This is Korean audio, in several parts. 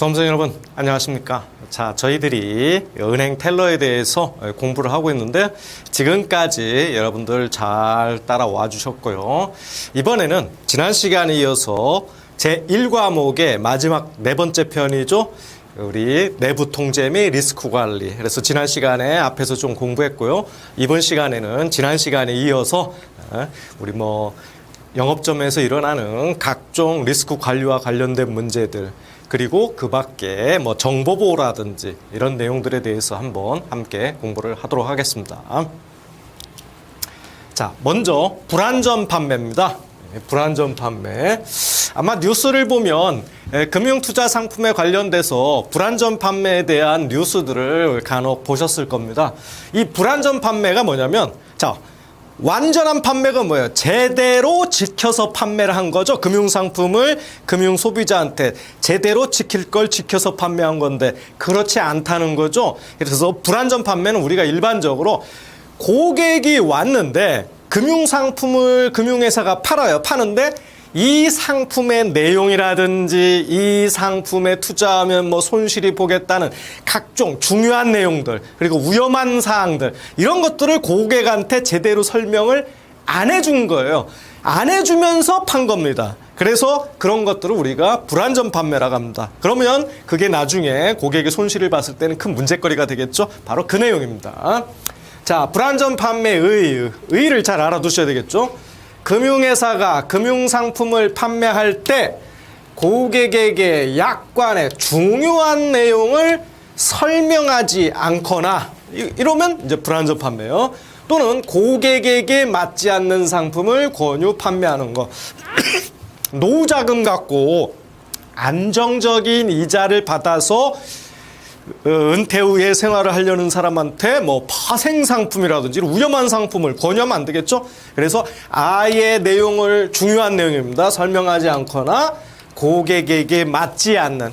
수험생 여러분 안녕하십니까. 자, 저희들이 은행 텔러에 대해서 공부를 하고 있는데 지금까지 여러분들 잘 따라와 주셨고요. 이번에는 지난 시간에 이어서 제1과목의 마지막 네 번째 편이죠. 우리 내부 통제 및 리스크 관리. 그래서 지난 시간에 앞에서 좀 공부했고요. 이번 시간에는 지난 시간에 이어서 우리 영업점에서 일어나는 각종 리스크 관리와 관련된 문제들, 그리고 그 밖에 정보보호라든지 이런 내용들에 대해서 한번 함께 공부를 하도록 하겠습니다. 자, 먼저 불안전 판매입니다. 불안전 판매. 아마 뉴스를 보면 금융투자 상품에 관련돼서 불안전 판매에 대한 뉴스들을 간혹 보셨을 겁니다. 이 불안전 판매가 뭐냐면, 자, 완전한 판매가 뭐예요? 제대로 지켜서 판매를 한 거죠. 금융상품을 금융소비자한테 제대로 지킬 걸 지켜서 판매한 건데 그렇지 않다는 거죠. 그래서 불완전 판매는 우리가 일반적으로 고객이 왔는데 금융상품을 금융회사가 팔아요. 파는데 이 상품의 내용이라든지 이 상품에 투자하면 손실이 보겠다는 각종 중요한 내용들, 그리고 위험한 사항들, 이런 것들을 고객한테 제대로 설명을 안 해준 거예요. 안 해주면서 판 겁니다. 그래서 그런 것들을 우리가 불완전 판매라고 합니다. 그러면 그게 나중에 고객이 손실을 봤을 때는 큰 문제거리가 되겠죠. 바로 그 내용입니다. 자, 불완전 판매의 의의를 잘 알아두셔야 되겠죠. 금융회사가 금융상품을 판매할 때 고객에게 약관의 중요한 내용을 설명하지 않거나 이러면 이제 불완전 판매요. 또는 고객에게 맞지 않는 상품을 권유 판매하는 거. 노후자금 갖고 안정적인 이자를 받아서 은퇴 후에 생활을 하려는 사람한테 파생 상품이라든지 위험한 상품을 권유하면 안 되겠죠? 그래서 아예 내용을, 중요한 내용입니다, 설명하지 않거나 고객에게 맞지 않는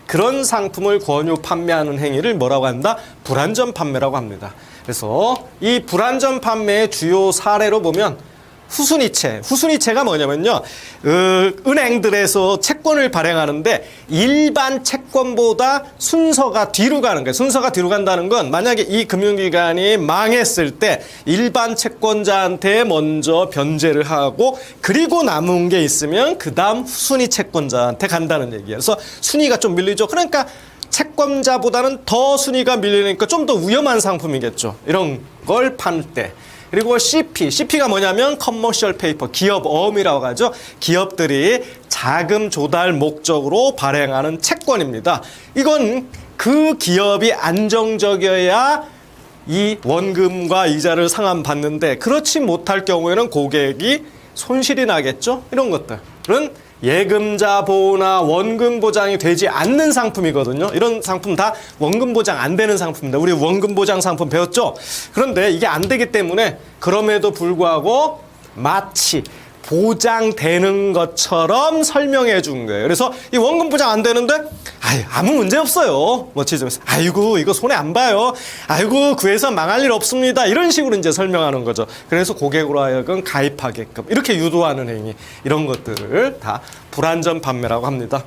그런 상품을 권유 판매하는 행위를 뭐라고 한다? 불완전 판매라고 합니다. 그래서 이 불완전 판매의 주요 사례로 보면 후순위채가 뭐냐면요, 은행들에서 채권을 발행하는데 일반 채권보다 순서가 뒤로 가는 거예요. 순서가 뒤로 간다는 건 만약에 이 금융기관이 망했을 때 일반 채권자한테 먼저 변제를 하고 그리고 남은 게 있으면 그 다음 후순위 채권자한테 간다는 얘기예요. 그래서 순위가 좀 밀리죠. 그러니까 채권자보다는 더 순위가 밀리니까 좀 더 위험한 상품이겠죠. 이런 걸 팔 때. 그리고 CP가 뭐냐면 커머셜 페이퍼, 기업어음이라고 하죠. 기업들이 자금 조달 목적으로 발행하는 채권입니다. 이건 그 기업이 안정적이어야 이 원금과 이자를 상환받는데 그렇지 못할 경우에는 고객이 손실이 나겠죠. 이런 것들은 예금자 보호나 원금 보장이 되지 않는 상품이거든요. 이런 상품 다 원금 보장 안 되는 상품입니다. 우리 원금 보장 상품 배웠죠? 그런데 이게 안 되기 때문에 그럼에도 불구하고 마치 보장되는 것처럼 설명해 준 거예요. 그래서 이 원금 보장 안 되는데 아무 문제 없어요. 아이고 이거 손해 안 봐요. 아이고 그 회사 망할 일 없습니다. 이런 식으로 이제 설명하는 거죠. 그래서 고객으로 하여금 가입하게끔 이렇게 유도하는 행위, 이런 것들을 다 불완전 판매라고 합니다.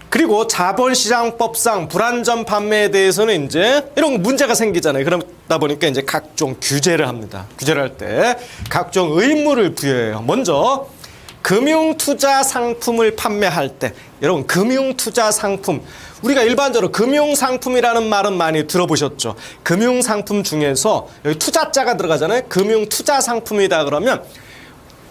그리고 자본시장법상 불완전 판매에 대해서는 이제 이런 문제가 생기잖아요. 그러다 보니까 이제 각종 규제를 합니다. 규제를 할 때 각종 의무를 부여해요. 먼저 금융투자 상품을 판매할 때, 여러분 금융투자 상품, 우리가 일반적으로 금융상품이라는 말은 많이 들어보셨죠. 금융상품 중에서 여기 투자자가 들어가잖아요. 금융투자 상품이다 그러면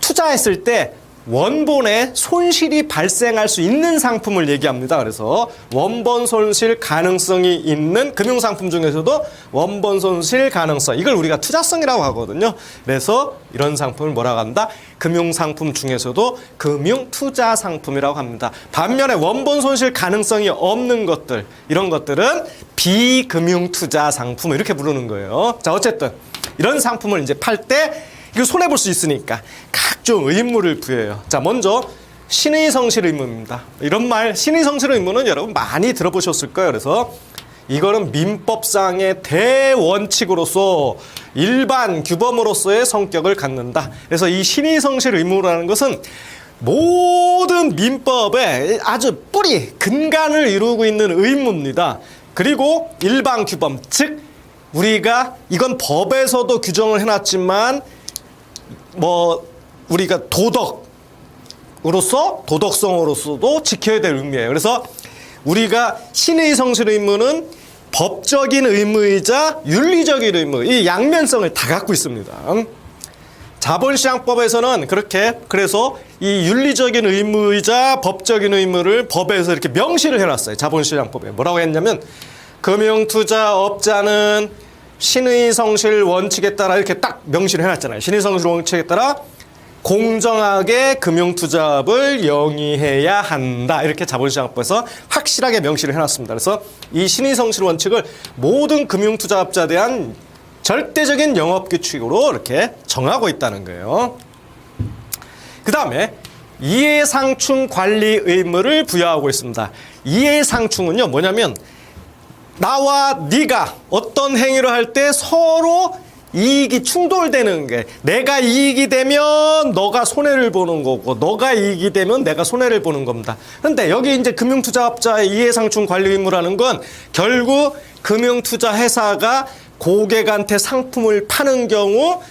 투자했을 때 원본에 손실이 발생할 수 있는 상품을 얘기합니다. 그래서 원본 손실 가능성이 있는 금융상품 중에서도 원본 손실 가능성, 이걸 우리가 투자성이라고 하거든요. 그래서 이런 상품을 뭐라고 한다? 금융상품 중에서도 금융투자 상품이라고 합니다. 반면에 원본 손실 가능성이 없는 것들, 이런 것들은 비금융투자 상품, 이렇게 부르는 거예요. 자, 어쨌든 이런 상품을 이제 팔 때 이거 손해볼 수 있으니까 각종 의무를 부여해요. 자, 먼저 신의성실 의무입니다. 이런 말, 신의성실 의무는 여러분 많이 들어보셨을 거예요. 그래서 이거는 민법상의 대원칙으로서 일반 규범으로서의 성격을 갖는다. 그래서 이 신의성실 의무라는 것은 모든 민법의 아주 뿌리, 근간을 이루고 있는 의무입니다. 그리고 일반 규범, 즉 우리가 이건 법에서도 규정을 해놨지만 우리가 도덕성으로서도 지켜야 될 의무예요. 그래서 우리가 신의 성실 의무는 법적인 의무이자 윤리적인 의무, 이 양면성을 다 갖고 있습니다. 자본시장법에서는 그래서 이 윤리적인 의무이자 법적인 의무를 법에서 이렇게 명시를 해놨어요. 자본시장법에 뭐라고 했냐면 금융투자업자는 신의 성실 원칙에 따라 이렇게 딱 명시를 해놨잖아요. 신의 성실 원칙에 따라 공정하게 금융투자업을 영위해야 한다. 이렇게 자본시장법에서 확실하게 명시를 해놨습니다. 그래서 이 신의 성실 원칙을 모든 금융투자업자에 대한 절대적인 영업규칙으로 이렇게 정하고 있다는 거예요. 그 다음에 이해상충 관리 의무를 부여하고 있습니다. 이해상충은요, 뭐냐면 나와 네가 어떤 행위를 할 때 서로 이익이 충돌되는 게, 내가 이익이 되면 너가 손해를 보는 거고 너가 이익이 되면 내가 손해를 보는 겁니다. 그런데 여기 이제 금융투자업자의 이해상충 관리 의무라는 건 결국 금융투자 회사가 고객한테 상품을 파는 경우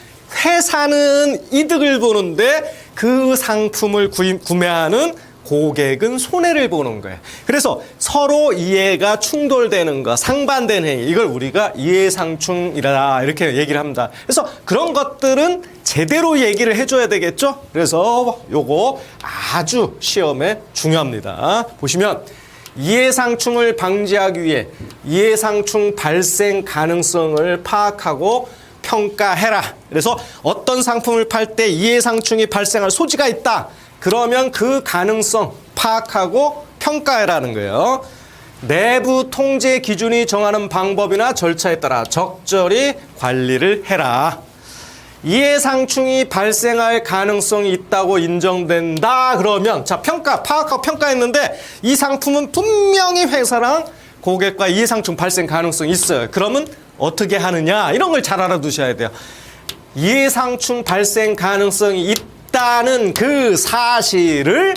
회사는 이득을 보는데 그 상품을 구매하는 고객은 손해를 보는 거예요. 그래서 서로 이해가 충돌되는 거, 상반된 행위, 이걸 우리가 이해상충이라 이렇게 얘기를 합니다. 그래서 그런 것들은 제대로 얘기를 해줘야 되겠죠. 그래서 요거 아주 시험에 중요합니다. 보시면 이해상충을 방지하기 위해 이해상충 발생 가능성을 파악하고 평가해라. 그래서 어떤 상품을 팔 때 이해상충이 발생할 소지가 있다. 그러면 그 가능성 파악하고 평가해라는 거예요. 내부 통제 기준이 정하는 방법이나 절차에 따라 적절히 관리를 해라. 이해상충이 발생할 가능성이 있다고 인정된다. 그러면 자, 파악하고 평가했는데 이 상품은 분명히 회사랑 고객과 이해상충 발생 가능성이 있어요. 그러면 어떻게 하느냐, 이런 걸 잘 알아두셔야 돼요. 이해상충 발생 가능성이 있다는 그 사실을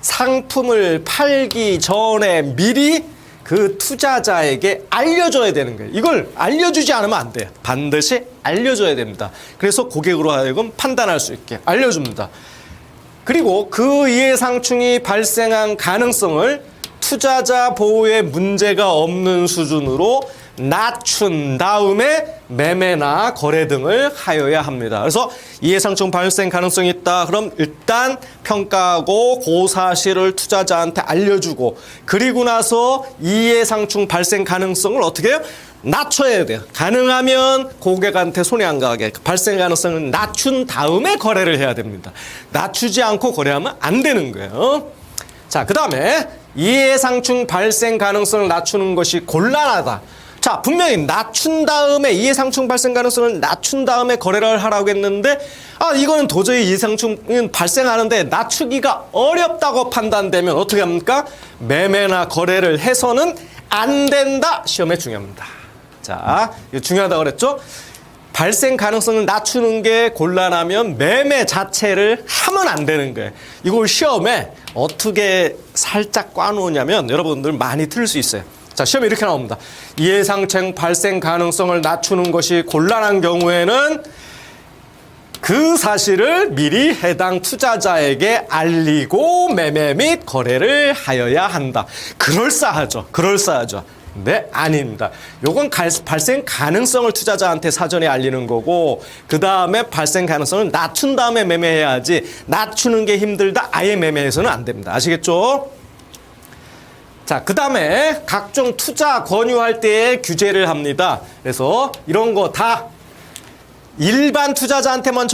상품을 팔기 전에 미리 그 투자자에게 알려줘야 되는 거예요. 이걸 알려주지 않으면 안 돼요. 반드시 알려줘야 됩니다. 그래서 고객으로 하여금 판단할 수 있게 알려줍니다. 그리고 그 이해상충이 발생한 가능성을 투자자 보호에 문제가 없는 수준으로 낮춘 다음에 매매나 거래 등을 하여야 합니다. 그래서 이해상충 발생 가능성이 있다. 그럼 일단 평가하고 그 사실을 투자자한테 알려주고, 그리고 나서 이해상충 발생 가능성을 어떻게 해요? 낮춰야 돼요. 가능하면 고객한테 손해 안 가게 발생 가능성을 낮춘 다음에 거래를 해야 됩니다. 낮추지 않고 거래하면 안 되는 거예요. 자, 그 다음에 이해상충 발생 가능성을 낮추는 것이 곤란하다. 자, 분명히 낮춘 다음에 이해상충 발생 가능성을 낮춘 다음에 거래를 하라고 했는데, 이거는 도저히 이해상충은 발생하는데 낮추기가 어렵다고 판단되면 어떻게 합니까? 매매나 거래를 해서는 안 된다. 시험에 중요합니다. 자, 이거 중요하다고 그랬죠? 발생 가능성을 낮추는 게 곤란하면 매매 자체를 하면 안 되는 거예요. 이걸 시험에 어떻게 살짝 꽈놓으냐면 여러분들 많이 틀릴 수 있어요. 자, 시험에 이렇게 나옵니다. 이해상충 발생 가능성을 낮추는 것이 곤란한 경우에는 그 사실을 미리 해당 투자자에게 알리고 매매 및 거래를 하여야 한다. 그럴싸하죠. 네, 아닙니다. 요건 발생 가능성을 투자자한테 사전에 알리는 거고, 그 다음에 발생 가능성을 낮춘 다음에 매매해야지, 낮추는 게 힘들다 아예 매매해서는 안 됩니다. 아시겠죠? 자, 그 다음에 각종 투자 권유할 때에 규제를 합니다. 그래서 이런 거 다 일반 투자자한테만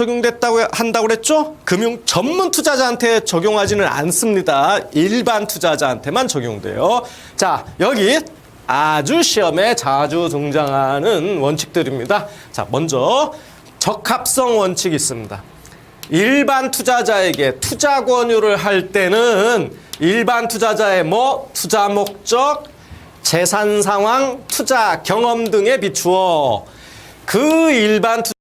한다고 그랬죠? 금융 전문 투자자한테 적용하지는 않습니다. 일반 투자자한테만 적용돼요. 자, 여기 아주 시험에 자주 등장하는 원칙들입니다. 자, 먼저 적합성 원칙이 있습니다. 일반 투자자에게 투자 권유를 할 때는 일반 투자자의 투자 목적, 재산 상황, 투자 경험 등에 비추어 그 일반